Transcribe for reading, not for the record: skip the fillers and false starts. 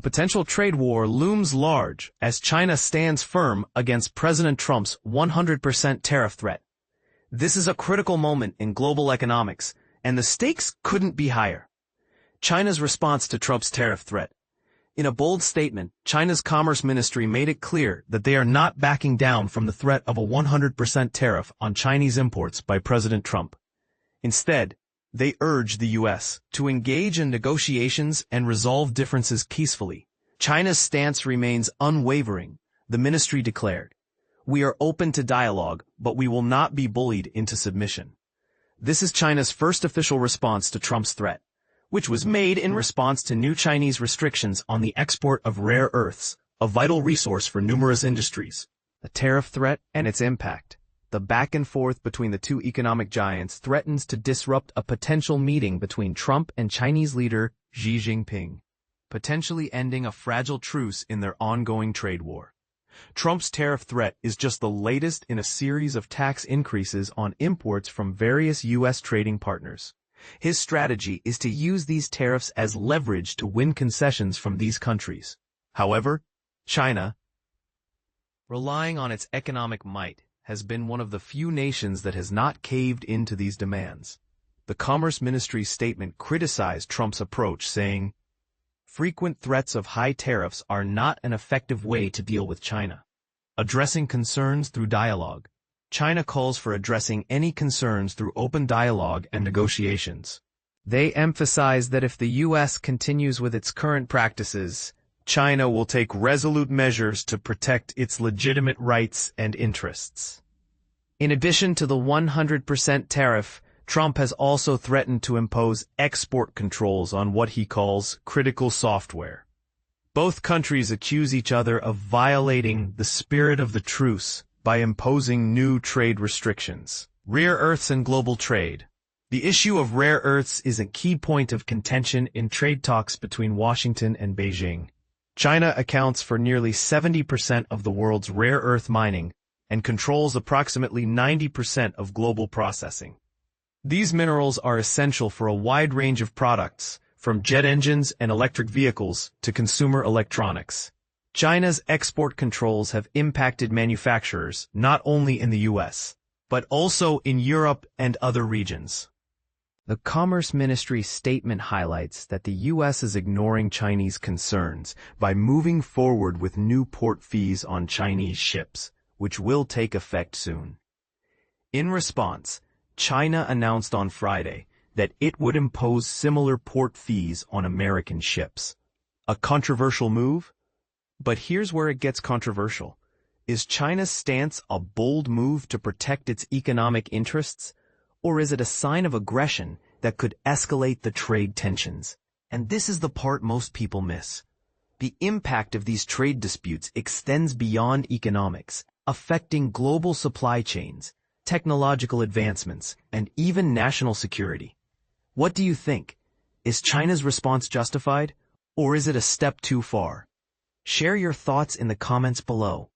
potential trade war looms large as China stands firm against President Trump's 100% tariff threat. This is a critical moment in global economics, and the stakes couldn't be higher. China's response to Trump's tariff threat. In a bold statement, China's Commerce Ministry made it clear that they are not backing down from the threat of a 100% tariff on Chinese imports by President Trump. Instead, they urge the U.S. to engage in negotiations and resolve differences peacefully. China's stance remains unwavering, the ministry declared. We are open to dialogue, but we will not be bullied into submission. This is China's first official response to Trump's threat, which was made in response to new Chinese restrictions on the export of rare earths, a vital resource for numerous industries. The tariff threat and its impact. The back and forth between the two economic giants threatens to disrupt a potential meeting between Trump and Chinese leader Xi Jinping, potentially ending a fragile truce in their ongoing trade war. Trump's tariff threat is just the latest in a series of tax increases on imports from various U.S. trading partners. His strategy is to use these tariffs as leverage to win concessions from these countries. However, China, relying on its economic might, has been one of the few nations that has not caved into these demands. The Commerce Ministry's statement criticized Trump's approach, saying, "Frequent threats of high tariffs are not an effective way to deal with China." Addressing concerns through dialogue. China calls for addressing any concerns through open dialogue and negotiations. They emphasize that if the U.S. continues with its current practices, China will take resolute measures to protect its legitimate rights and interests. In addition to the 100% tariff, Trump has also threatened to impose export controls on what he calls critical software. Both countries accuse each other of violating the spirit of the truce by imposing new trade restrictions. Rare earths and global trade. The issue of rare earths is a key point of contention in trade talks between Washington and Beijing. China accounts for nearly 70% of the world's rare earth mining and controls approximately 90% of global processing. These minerals are essential for a wide range of products, from jet engines and electric vehicles to consumer electronics. China's export controls have impacted manufacturers not only in the U.S., but also in Europe and other regions. The Commerce Ministry's statement highlights that the U.S. is ignoring Chinese concerns by moving forward with new port fees on Chinese ships, which will take effect soon. In response, China announced on Friday that it would impose similar port fees on American ships. A controversial move? But here's where it gets controversial. Is China's stance a bold move to protect its economic interests, or is it a sign of aggression that could escalate the trade tensions? And this is the part most people miss. The impact of these trade disputes extends beyond economics, affecting global supply chains, technological advancements, and even national security. What do you think? Is China's response justified, or is it a step too far? Share your thoughts in the comments below.